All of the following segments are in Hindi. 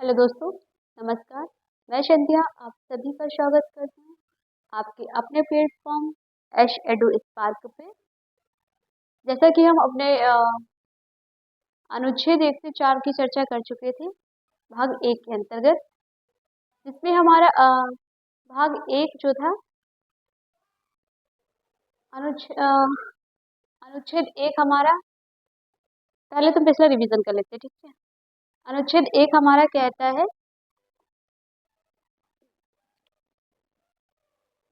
हेलो दोस्तों, नमस्कार। मैं संध्या आप सभी का स्वागत करती हूँ आपके अपने प्लेटफॉर्म एश एडू स्पार्क पे। जैसा कि हम अपने अनुच्छेद 1 से 4 की चर्चा कर चुके थे भाग 1 के अंतर्गत, जिसमें हमारा भाग 1 जो था अनुच्छेद 1 हमारा, पहले तो पिछला रिवीजन कर लेते हैं, ठीक है। अनुच्छेद 1 हमारा कहता है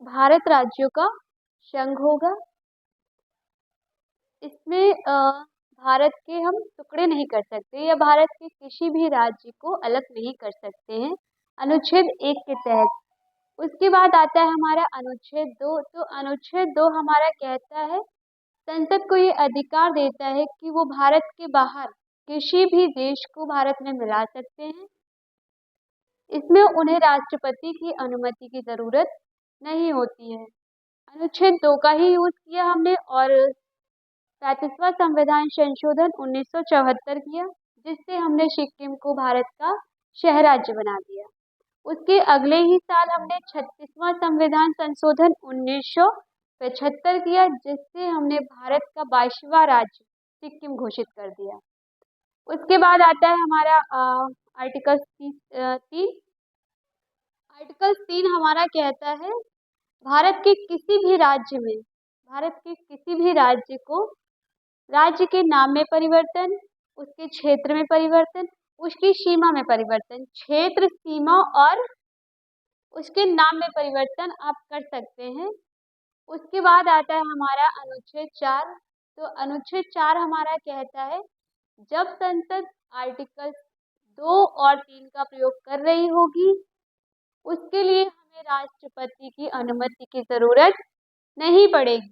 भारत राज्यों का संघ होगा। इसमें भारत के हम टुकड़े नहीं कर सकते या भारत के किसी भी राज्य को अलग नहीं कर सकते हैं अनुच्छेद 1 के तहत। उसके बाद आता है हमारा अनुच्छेद 2। तो अनुच्छेद 2 हमारा कहता है संसद को ये अधिकार देता है कि वो भारत के बाहर किसी भी देश को भारत में मिला सकते हैं। इसमें उन्हें राष्ट्रपति की अनुमति की जरूरत नहीं होती है। अनुच्छेद 2 का ही यूज किया हमने और 35वां संविधान संशोधन 1974 किया, जिससे हमने सिक्किम को भारत का शहर राज्य बना दिया। उसके अगले ही साल हमने 36वां संविधान संशोधन 1975 किया, जिससे हमने भारत का 22वां राज्य सिक्किम घोषित कर दिया। उसके बाद आता है हमारा आर्टिकल 3। आर्टिकल 3 हमारा कहता है भारत के किसी भी राज्य में, भारत के किसी भी राज्य को राज्य के नाम में परिवर्तन, उसके क्षेत्र में परिवर्तन, उसकी सीमा में परिवर्तन, क्षेत्र, सीमा और उसके नाम में परिवर्तन आप कर सकते हैं। उसके बाद आता है हमारा अनुच्छेद 4। तो अनुच्छेद 4 हमारा कहता है जब संसद आर्टिकल 2 और 3 का प्रयोग कर रही होगी, उसके लिए हमें राष्ट्रपति की अनुमति की जरूरत नहीं पड़ेगी,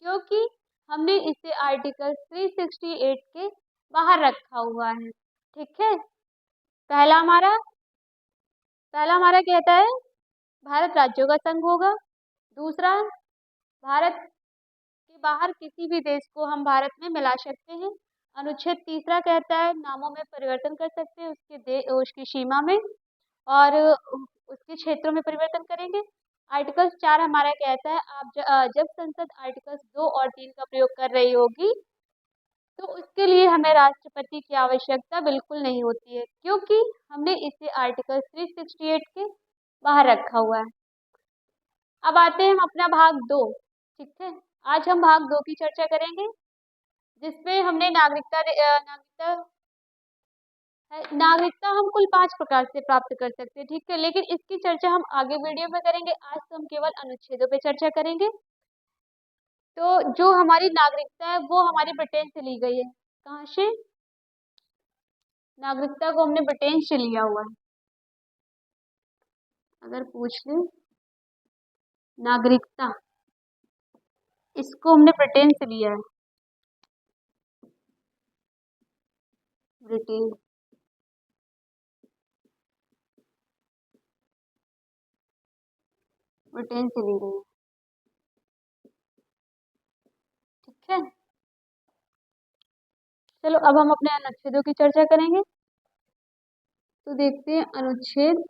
क्योंकि हमने इसे आर्टिकल 368 के बाहर रखा हुआ है। ठीक है। पहला हमारा कहता है भारत राज्यों का संघ होगा। दूसरा, भारत के बाहर किसी भी देश को हम भारत में मिला सकते हैं। अनुच्छेद 3 कहता है नामों में परिवर्तन कर सकते हैं, उसकी सीमा में और उसके क्षेत्रों में परिवर्तन करेंगे। आर्टिकल 4 हमारा कहता है जब संसद आर्टिकल 2 और 3 का प्रयोग कर रही होगी, तो उसके लिए हमें राष्ट्रपति की आवश्यकता बिल्कुल नहीं होती है, क्योंकि हमने इसे आर्टिकल 368 के बाहर रखा हुआ है। अब आते हैं हम अपना भाग 2। ठीक है। आज हम भाग 2 की चर्चा करेंगे, जिसमें हमने नागरिकता हम कुल 5 प्रकार से प्राप्त कर सकते हैं। ठीक है, लेकिन इसकी चर्चा हम आगे वीडियो में करेंगे। आज तो हम केवल अनुच्छेदों पे चर्चा करेंगे। तो जो हमारी नागरिकता है वो हमारी ब्रिटेन से ली गई है। कहाँ से? नागरिकता को हमने ब्रिटेन से लिया हुआ है। अगर पूछ ले नागरिकता, इसको हमने ब्रिटेन से लिया है। ब्रिटेन ब्रिटेन से ली गई है। ठीक है। चलो अब हम अपने अनुच्छेदों की चर्चा करेंगे। तो देखते हैं अनुच्छेद,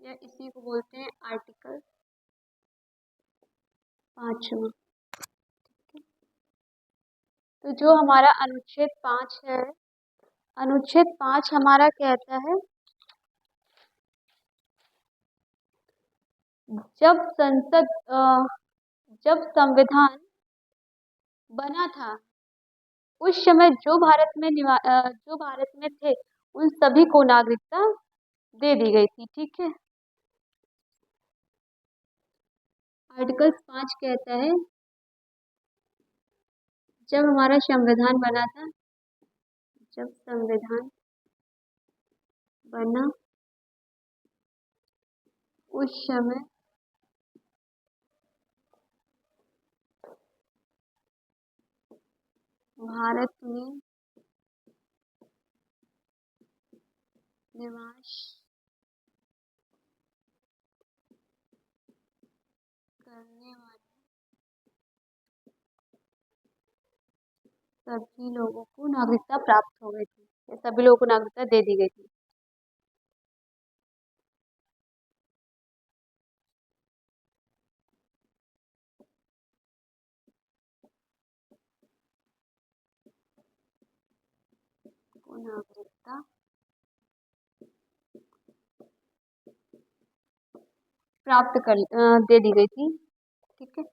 या इसी को बोलते हैं आर्टिकल 5वां। तो जो हमारा अनुच्छेद 5 है, अनुच्छेद 5 हमारा कहता है जब जब संविधान बना था, उस समय जो भारत में थे उन सभी को नागरिकता दे दी गई थी। ठीक है। आर्टिकल 5 कहता है जब हमारा संविधान बना था, जब संविधान बना उस समय भारत में निवास करने वाले सभी लोगों को नागरिकता प्राप्त हो गई थी। ये सभी लोगों को नागरिकता दे दी गई थी। को नागरिकता प्राप्त कर दे दी गई थी। ठीक है।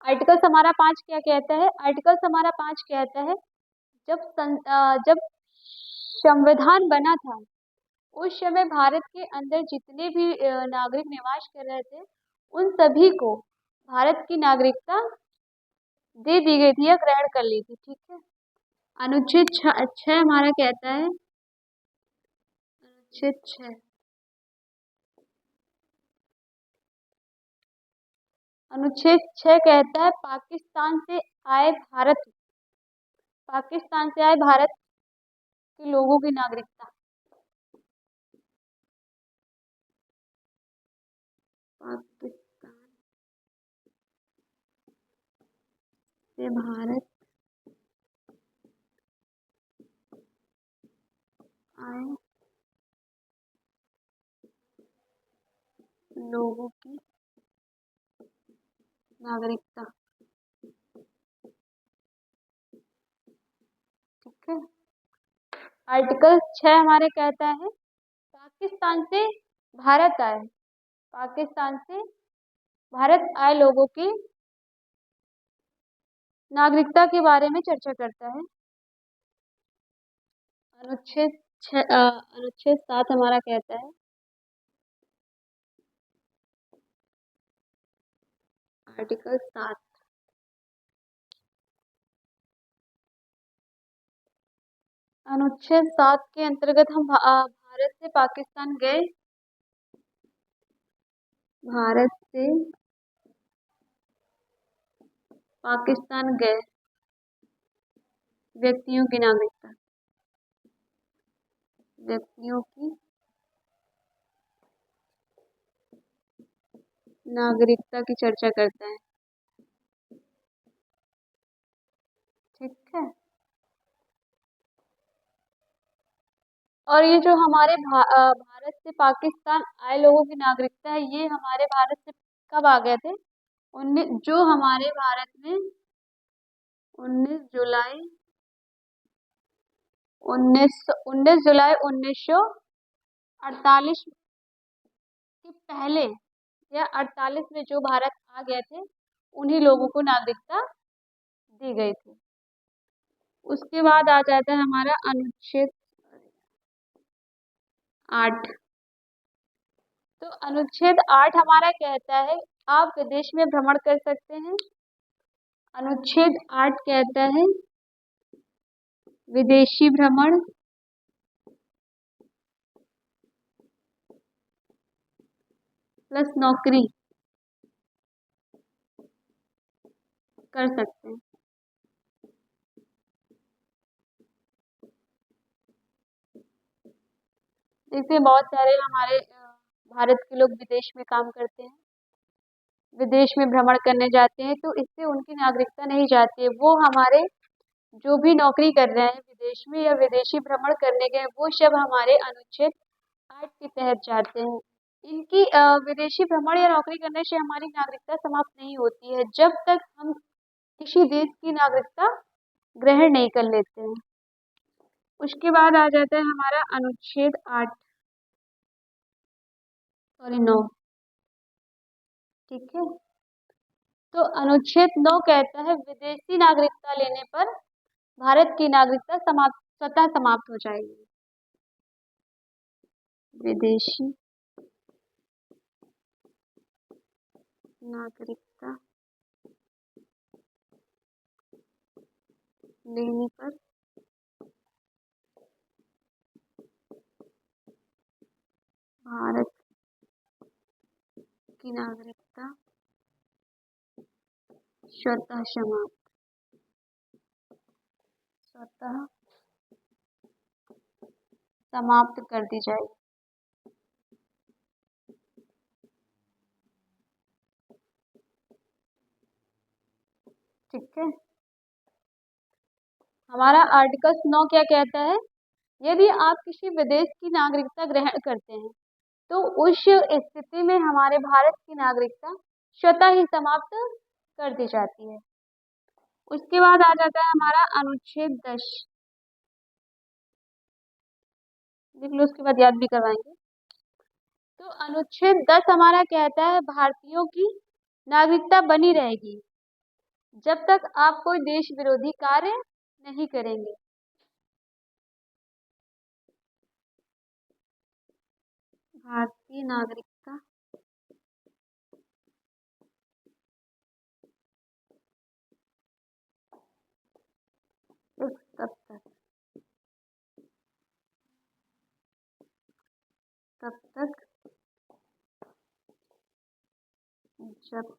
आर्टिकल्स हमारा 5 क्या कहता है? आर्टिकल्स हमारा 5 कहता है जब संविधान बना था उस समय भारत के अंदर जितने भी नागरिक निवास कर रहे थे उन सभी को भारत की नागरिकता दे दी गई थी या ग्रहण कर ली थी। ठीक है। अनुच्छेद 6 हमारा कहता है, अनुच्छेद 6, अनुच्छेद 6 कहता है पाकिस्तान से आए भारत के लोगों की नागरिकता, पाकिस्तान से भारत आए लोगों की नागरिकता। ठीक है। आर्टिकल 6 हमारे कहता है पाकिस्तान से भारत आए, पाकिस्तान से भारत आए लोगों की नागरिकता के बारे में चर्चा करता है। अनुच्छेद 7 हमारा कहता है, आर्टिकल 7, अनुच्छेद 7 के अंतर्गत हम भारत से पाकिस्तान गए, भारत से पाकिस्तान गए व्यक्तियों की नागरिकता, व्यक्तियों की नागरिकता की चर्चा करता है। ठीक है। और ये जो हमारे भारत से पाकिस्तान आए लोगों की नागरिकता है ये हमारे भारत से कब आ गए थे? जो हमारे भारत में 19 जुलाई 1948 के पहले या 48 में जो भारत आ गए थे उन्हीं लोगों को नागरिकता दी गई थी। उसके बाद आ जाता है हमारा अनुच्छेद 8। तो अनुच्छेद 8 हमारा कहता है आप विदेश में भ्रमण कर सकते हैं। अनुच्छेद 8 कहता है विदेशी भ्रमण प्लस नौकरी कर सकते हैं। जैसे बहुत सारे हमारे भारत के लोग विदेश में काम करते हैं, विदेश में भ्रमण करने जाते हैं, तो इससे उनकी नागरिकता नहीं जाती है। वो हमारे जो भी नौकरी कर रहे हैं विदेश में या विदेशी भ्रमण करने गए वो सब हमारे अनुच्छेद 8 के तहत जाते हैं। इनकी विदेशी भ्रमण या नौकरी करने से हमारी नागरिकता समाप्त नहीं होती है जब तक हम किसी देश की नागरिकता ग्रहण नहीं कर लेते हैं। उसके बाद आ जाता है हमारा अनुच्छेद 8, सॉरी 9। ठीक है। तो अनुच्छेद 9 कहता है विदेशी नागरिकता लेने पर भारत की नागरिकता स्वतः समाप्त हो जाएगी। विदेशी नागरिकता लेने पर भारत की नागरिकता स्वतः समाप्त कर दी जाएगी। ठीक है। हमारा आर्टिकल 9 क्या कहता है? यदि आप किसी विदेश की नागरिकता ग्रहण करते हैं तो उस स्थिति में हमारे भारत की नागरिकता स्वतः ही समाप्त कर दी जाती है। उसके बाद आ जाता है हमारा अनुच्छेद 10। देख लो, उसके बाद याद भी करवाएंगे। तो अनुच्छेद 10 हमारा कहता है भारतीयों की नागरिकता बनी रहेगी जब तक आप कोई देश विरोधी कार्य नहीं करेंगे। भारतीय नागरिकता तब तक जब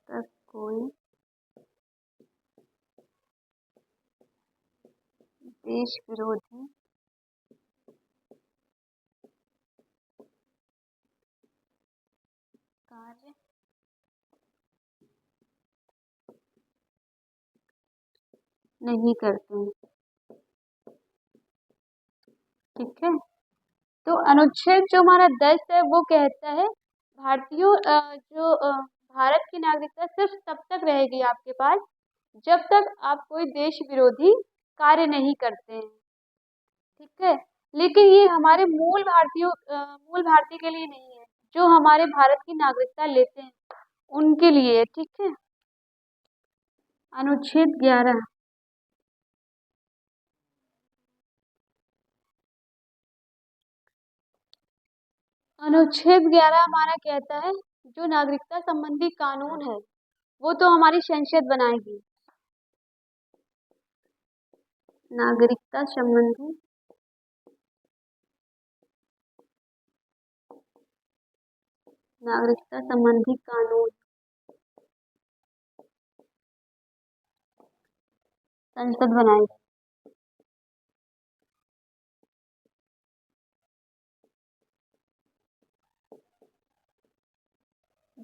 तक कोई देश विरोधी कार्य नहीं करते हैं। ठीक है, तो अनुच्छेद जो हमारा 10 है वो कहता है भारतीयों भारत की नागरिकता सिर्फ तब तक रहेगी आपके पास जब तक आप कोई देश विरोधी कार्य नहीं करते हैं। ठीक है, लेकिन ये हमारे मूल भारतीय के लिए नहीं है, जो हमारे भारत की नागरिकता लेते हैं उनके लिए। ठीक है, अनुच्छेद 11। अनुच्छेद 11 हमारा कहता है जो नागरिकता संबंधी कानून है वो तो हमारी संसद बनाएगी। नागरिकता संबंधी कानून संसद बनाएगी।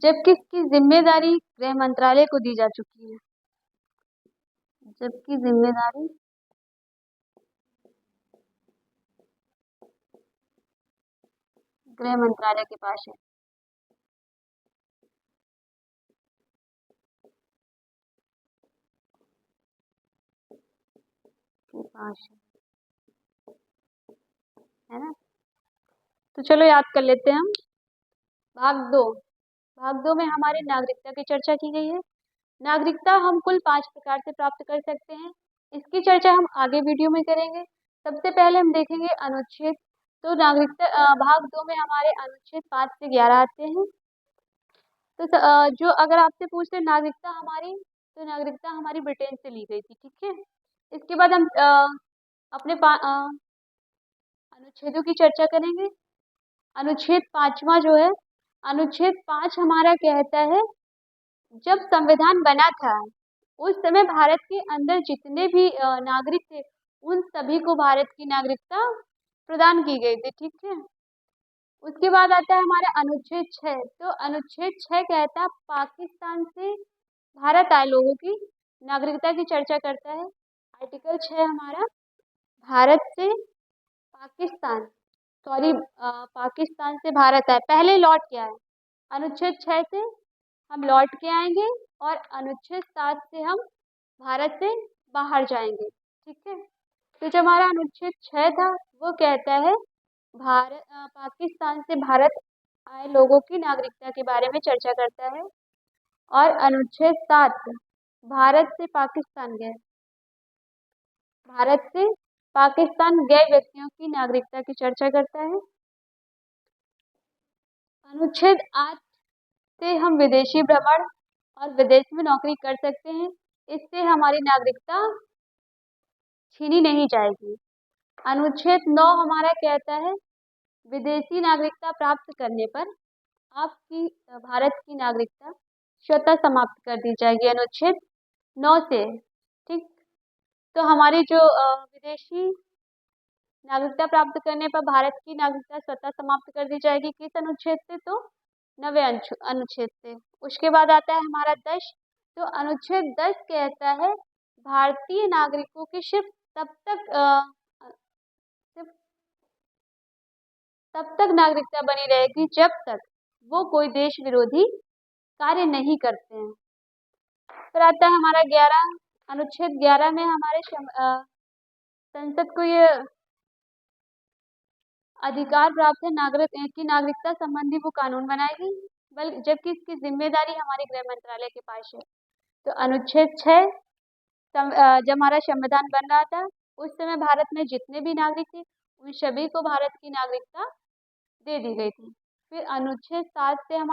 जबकि इसकी जिम्मेदारी गृह मंत्रालय को दी जा चुकी है। जबकि जिम्मेदारी गृह मंत्रालय के पास है। है ना, तो चलो याद कर लेते हैं हम। भाग 2 में हमारे नागरिकता की चर्चा की गई है। नागरिकता हम कुल 5 प्रकार से प्राप्त कर सकते हैं। इसकी चर्चा हम आगे वीडियो में करेंगे। सबसे पहले हम देखेंगे अनुच्छेद। तो भाग 2 में हमारे अनुच्छेद 5 से 11 आते हैं। तो जो अगर आपसे पूछते हैं नागरिकता हमारी, तो नागरिकता हमारी ब्रिटेन से ली गई थी। ठीक है, इसके बाद हम अपने अनुच्छेदों की चर्चा करेंगे। अनुच्छेद 5वां जो है, अनुच्छेद 5 हमारा कहता है जब संविधान बना था उस समय भारत के अंदर जितने भी नागरिक थे उन सभी को भारत की नागरिकता प्रदान की गई थी। ठीक है, उसके बाद आता है हमारा अनुच्छेद 6। तो अनुच्छेद 6 कहता है पाकिस्तान से भारत आए लोगों की नागरिकता की चर्चा करता है। आर्टिकल 6 हमारा भारत से पाकिस्तान पाकिस्तान से भारत आए पहले लौट के आए। अनुच्छेद 6 से हम लौट के आएंगे और अनुच्छेद 7 से हम भारत से बाहर जाएंगे। ठीक है, तो जो हमारा अनुच्छेद 6 था वो कहता है पाकिस्तान से भारत आए लोगों की नागरिकता के बारे में चर्चा करता है। और अनुच्छेद 7 भारत से पाकिस्तान गए व्यक्तियों की नागरिकता की चर्चा करता है। अनुच्छेद 8 से हम विदेशी भ्रमण और विदेश में नौकरी कर सकते हैं, इससे हमारी नागरिकता छीनी नहीं जाएगी। अनुच्छेद 9 हमारा कहता है विदेशी नागरिकता प्राप्त करने पर आपकी भारत की नागरिकता स्वतः समाप्त कर दी जाएगी। अनुच्छेद 9 से। ठीक, तो हमारी जो विदेशी नागरिकता प्राप्त करने पर भारत की नागरिकता स्वतः समाप्त कर दी जाएगी। किस अनुच्छेद से? तो 9वें अनुच्छेद से। उसके बाद आता है हमारा 10। तो अनुच्छेद 10 कहता है भारतीय नागरिकों की सिर्फ तब तक तब तक नागरिकता बनी रहेगी जब तक वो कोई देश विरोधी कार्य नहीं करते हैं। फिर आता है हमारा 11 अनुच्छेद 11 में हमारे संसद को ये अधिकार प्राप्त है नागरिकता संबंधी वो कानून बनाएगी, बल्कि जबकि इसकी जिम्मेदारी हमारे गृह मंत्रालय के पास है। तो अनुच्छेद 6 जब हमारा संविधान बन रहा था उस समय भारत में जितने भी नागरिक थे उन सभी को भारत की नागरिकता दे दी गई थी। फिर अनुच्छेद 7 से हम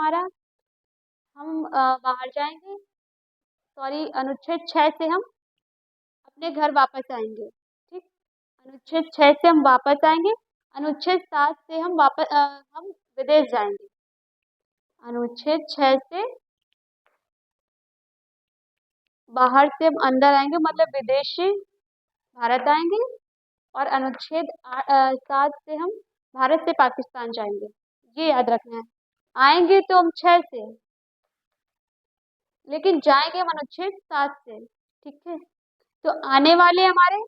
बाहर जाएंगे, सॉरी अनुच्छेद 6 से हम अपने घर वापस आएंगे। ठीक, अनुच्छेद 6 से हम वापस आएंगे, अनुच्छेद 7 से हम विदेश जाएंगे। अनुच्छेद 6 से बाहर से हम अंदर आएंगे, मतलब विदेश से भारत आएंगे। और अनुच्छेद 7 से हम भारत से पाकिस्तान जाएंगे। ये याद रखना है। आएंगे तो हम 6 से, लेकिन जाएंगे हम अनुच्छेद 7 से। ठीक है, तो आने वाले हमारे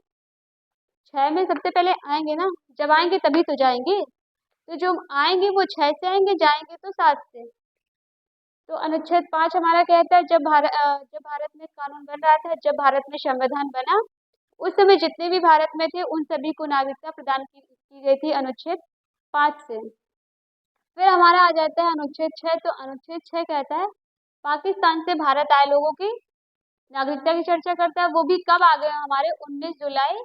6 में सबसे पहले आएंगे ना, जब आएंगे तभी तो जाएंगे। तो जो आएंगे वो 6 से आएंगे, जाएंगे तो 7 से। तो अनुच्छेद 5 हमारा कहता है जब भारत में कानून बन रहा था, जब भारत में संविधान बना उस समय जितने भी भारत में थे उन सभी को नागरिकता प्रदान की गई थी अनुच्छेद 5 से। फिर हमारा आ जाता है अनुच्छेद 6। तो अनुच्छेद 6 कहता है पाकिस्तान से भारत आए लोगों की नागरिकता की चर्चा करता है। वो भी कब आ गए हमारे 19 जुलाई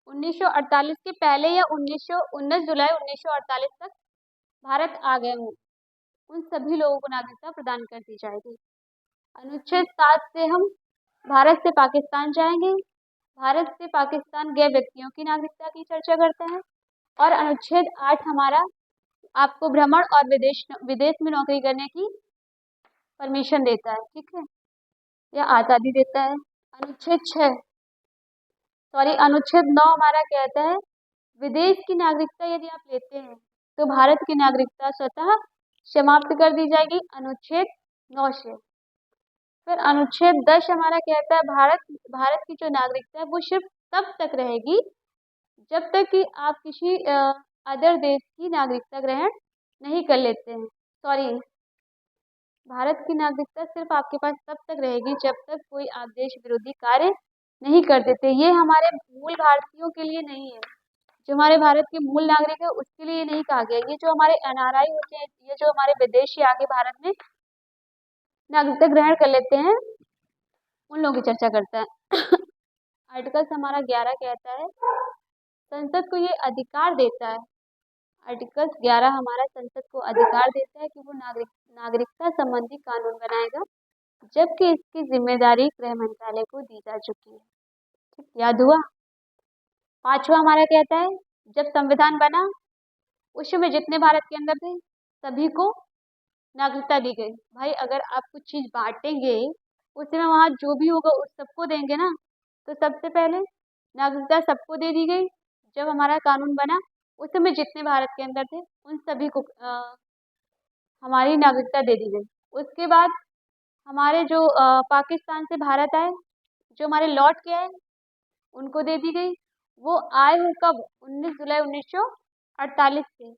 1948 के पहले, या 19 जुलाई 1948 तक भारत आ गए हों, उन सभी लोगों को नागरिकता प्रदान कर दी जाएगी। अनुच्छेद 7 से हम भारत से पाकिस्तान जाएंगे, भारत से पाकिस्तान गए व्यक्तियों की नागरिकता की चर्चा करता है। और अनुच्छेद 8 हमारा आपको भ्रमण और विदेश में नौकरी करने की परमिशन देता है। ठीक है, या आज़ादी देता है। अनुच्छेद 9 हमारा कहता है विदेश की नागरिकता यदि आप लेते हैं तो भारत की नागरिकता स्वतः समाप्त कर दी जाएगी, अनुच्छेद 9 से। फिर अनुच्छेद 10 हमारा कहता है भारत की जो नागरिकता है वो सिर्फ तब तक रहेगी जब तक कि आप किसी अदर देश की नागरिकता ग्रहण नहीं कर लेते हैं। सॉरी, भारत की नागरिकता सिर्फ आपके पास तब तक रहेगी जब तक कोई आप देश विरोधी कार्य नहीं कर देते। ये हमारे मूल भारतीयों के लिए नहीं है, जो हमारे भारत के मूल नागरिक है उसके लिए नहीं कहा गया। ये जो हमारे एनआरआई होते हैं, ये जो हमारे विदेशी आके भारत में नागरिकता ग्रहण कर लेते हैं, उन लोगों की चर्चा करता है। आर्टिकल हमारा 11 कहता है संसद को ये अधिकार देता है, आर्टिकल 11 हमारा संसद को अधिकार देता है कि वो नागरिकता संबंधी कानून बनाएगा, जबकि इसकी जिम्मेदारी गृह मंत्रालय को दी जा चुकी है। ठीक, याद हुआ। 5वां हमारा कहता है जब संविधान बना उस समय जितने भारत के अंदर थे सभी को नागरिकता दी गई। भाई अगर आप कुछ चीज बांटेंगे उस समय वहां जो भी होगा उस सबको देंगे ना, तो सबसे पहले नागरिकता सबको दे दी गई। जब हमारा कानून बना उस समय जितने भारत के अंदर थे उन सभी को हमारी नागरिकता दे दी गई। उसके बाद हमारे जो पाकिस्तान से भारत आए, जो हमारे लौट के आए, उनको दे दी गई। वो आए हो कब? 19 जुलाई 1948 से।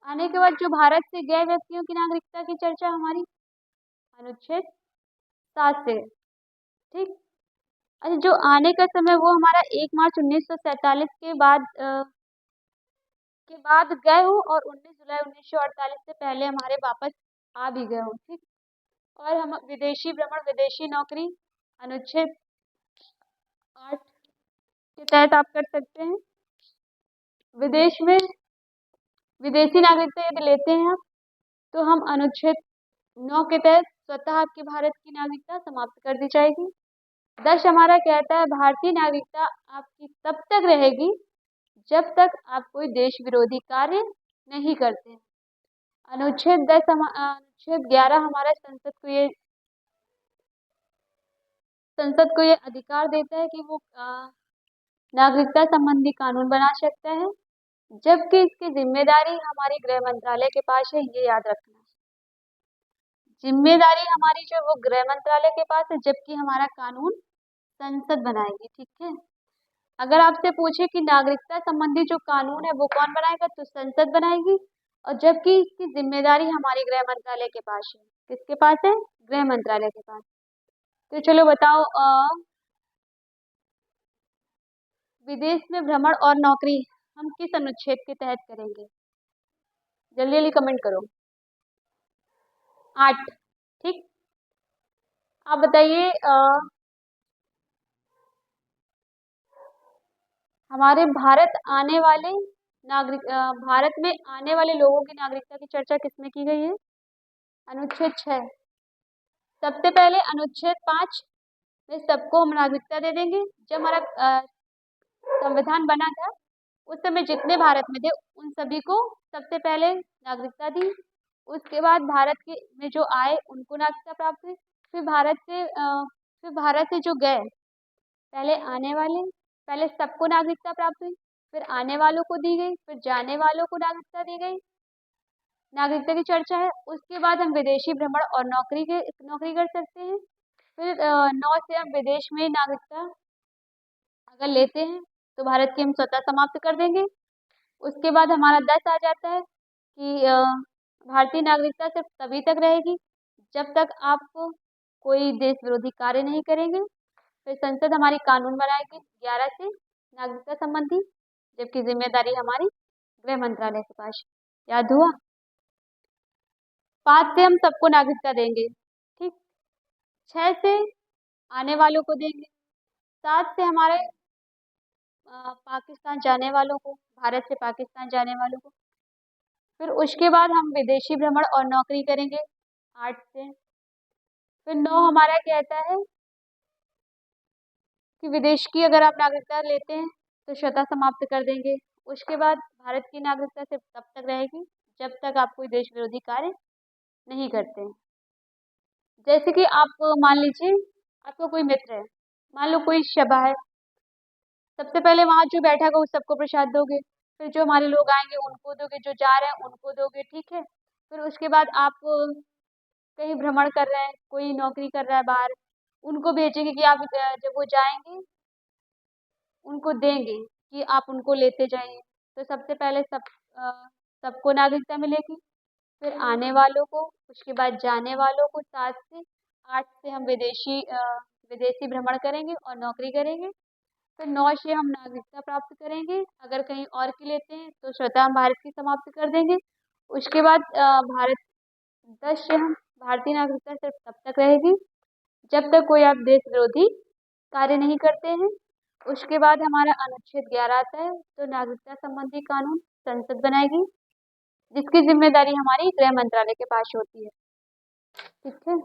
आने के बाद जो भारत से गए व्यक्तियों की नागरिकता की चर्चा हमारी अनुच्छेद 7 से। ठीक, अच्छा, जो आने का समय वो हमारा 1 मार्च 1947 के बाद गए हो और 19 जुलाई 1948 से पहले हमारे वापस आ भी गए हो। ठीक, और हम विदेशी भ्रमण विदेशी नौकरी अनुच्छेद 8 के तहत आप कर सकते हैं। विदेश में विदेशी नागरिकता यदि लेते हैं आप, तो हम अनुच्छेद 9 के तहत स्वतः आपकी भारत की नागरिकता समाप्त कर दी जाएगी। 10 हमारा कहता है भारतीय नागरिकता आपकी तब तक रहेगी जब तक आप कोई देश विरोधी कार्य नहीं करते। अनुच्छेद 11 हमारा संसद को ये अधिकार देता है कि वो नागरिकता संबंधी कानून बना सकता है, जबकि इसकी जिम्मेदारी हमारे गृह मंत्रालय के पास है। ये याद रखना, जिम्मेदारी हमारी जो वो गृह मंत्रालय के पास है, जबकि हमारा कानून संसद बनाएगी। ठीक है, अगर आपसे पूछे कि नागरिकता संबंधी जो कानून है वो कौन बनाएगा, तो संसद बनाएगी। और जबकि इसकी जिम्मेदारी हमारी गृह मंत्रालय के पास है। किसके पास है? गृह मंत्रालय के पास। तो चलो बताओ, विदेश में भ्रमण और नौकरी हम किस अनुच्छेद के तहत करेंगे? जल्दी जल्दी कमेंट करो। 8। ठीक। आप बताइए, हमारे भारत आने वाले भारत में आने वाले लोगों की नागरिकता की चर्चा किसमें की गई है? अनुच्छेद 6। सबसे पहले अनुच्छेद 5 में सबको हम नागरिकता दे देंगे। जब हमारा संविधान बना था उस समय जितने भारत में थे उन सभी को सबसे पहले नागरिकता दी। उसके बाद भारत के में जो आए उनको नागरिकता प्राप्त हुई। फिर भारत से जो गए, पहले आने वाले, पहले सबको नागरिकता प्राप्त हुई, फिर आने वालों को दी गई, फिर जाने वालों को नागरिकता दी गई। नागरिकता की चर्चा है। उसके बाद हम विदेशी भ्रमण और नौकरी कर सकते हैं। फिर 9 से हम विदेश में नागरिकता अगर लेते हैं तो भारत की हम स्वतः समाप्त कर देंगे। उसके बाद हमारा 10 आ जाता है कि भारतीय नागरिकता सिर्फ तभी तक रहेगी जब तक आप कोई देश विरोधी कार्य नहीं करेंगे। फिर संसद हमारी कानून बनाएगी 11 से नागरिकता संबंधी, जबकि जिम्मेदारी हमारी गृह मंत्रालय के पास। याद हुआ? 5 से हम सबको नागरिकता देंगे। ठीक। 6 से आने वालों को देंगे। 7 से हमारे पाकिस्तान जाने वालों को, भारत से पाकिस्तान जाने वालों को। फिर उसके बाद हम विदेशी भ्रमण और नौकरी करेंगे 8 से। फिर 9 हमारा कहता है कि विदेश की अगर आप नागरिकता लेते हैं तो स्वतः समाप्त कर देंगे। उसके बाद भारत की नागरिकता सिर्फ तब तक रहेगी जब तक आप कोई देश विरोधी कार्य नहीं करते हैं। जैसे कि आप मान लीजिए आपका कोई मित्र है, मान लो कोई सभा है, सबसे पहले वहाँ जो बैठा होगा उस सबको प्रसाद दोगे। फिर जो हमारे लोग आएंगे उनको दोगे, जो जा रहे हैं उनको दोगे। ठीक है। फिर उसके बाद आप कहीं भ्रमण कर रहे हैं, कोई नौकरी कर रहा है बाहर, उनको भेजेंगे कि आप जब वो जाएंगे उनको देंगे कि आप उनको लेते जाइए। तो सबसे पहले सबको नागरिकता मिलेगी, फिर आने वालों को, उसके बाद जाने वालों को। 7 से 8 से हम विदेशी भ्रमण करेंगे और नौकरी करेंगे। फिर 9 से हम नागरिकता प्राप्त करेंगे। अगर कहीं और की लेते हैं तो स्वतः हम भारत की समाप्त कर देंगे। उसके बाद 10 से हम भारतीय नागरिकता सिर्फ तब तक रहेगी जब तक कोई आप देश विरोधी कार्य नहीं करते हैं। उसके बाद हमारा अनुच्छेद 11 आता है, तो नागरिकता संबंधी कानून संसद बनाएगी, जिसकी जिम्मेदारी हमारी गृह मंत्रालय के पास होती है। ठीक है।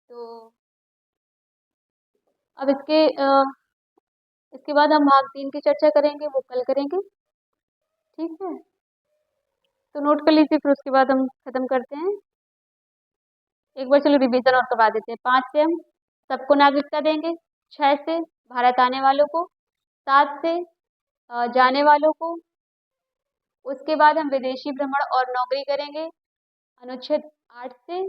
तो अब इसके बाद हम भाग 3 की चर्चा करेंगे, वो कल करेंगे। ठीक है। तो नोट कर लीजिए, फिर उसके बाद हम खत्म करते हैं। एक बार चलो रिवीजन और करवा देते हैं। 5 से हम सबको नागरिकता देंगे। 6 से भारत आने वालों को। 7 से जाने वालों को। उसके बाद हम विदेशी भ्रमण और नौकरी करेंगे अनुच्छेद 8 से।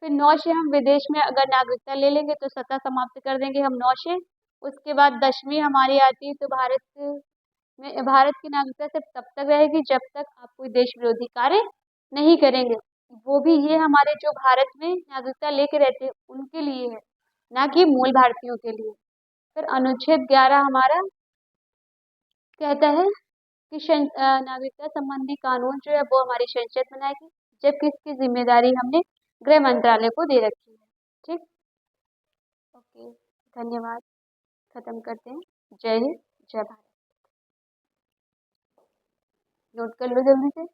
फिर 9 से हम विदेश में अगर नागरिकता ले लेंगे तो सत्ता समाप्त कर देंगे हम 9 से। उसके बाद 10वीं हमारी आती है, तो भारत की नागरिकता सिर्फ तब तक रहेगी जब तक आप कोई देश विरोधी कार्य नहीं करेंगे। वो भी ये हमारे जो भारत में नागरिकता लेके रहते हैं उनके लिए है, ना कि मूल भारतीयों के लिए। फिर अनुच्छेद 11 हमारा कहता है कि नागरिकता संबंधी कानून जो है वो हमारी संसद बनाएगी, जबकि इसकी जिम्मेदारी हमने गृह मंत्रालय को दे रखी है। ठीक। ओके, धन्यवाद। खत्म करते हैं। जय हिंद, जय भारत। नोट कर लो जल्दी से।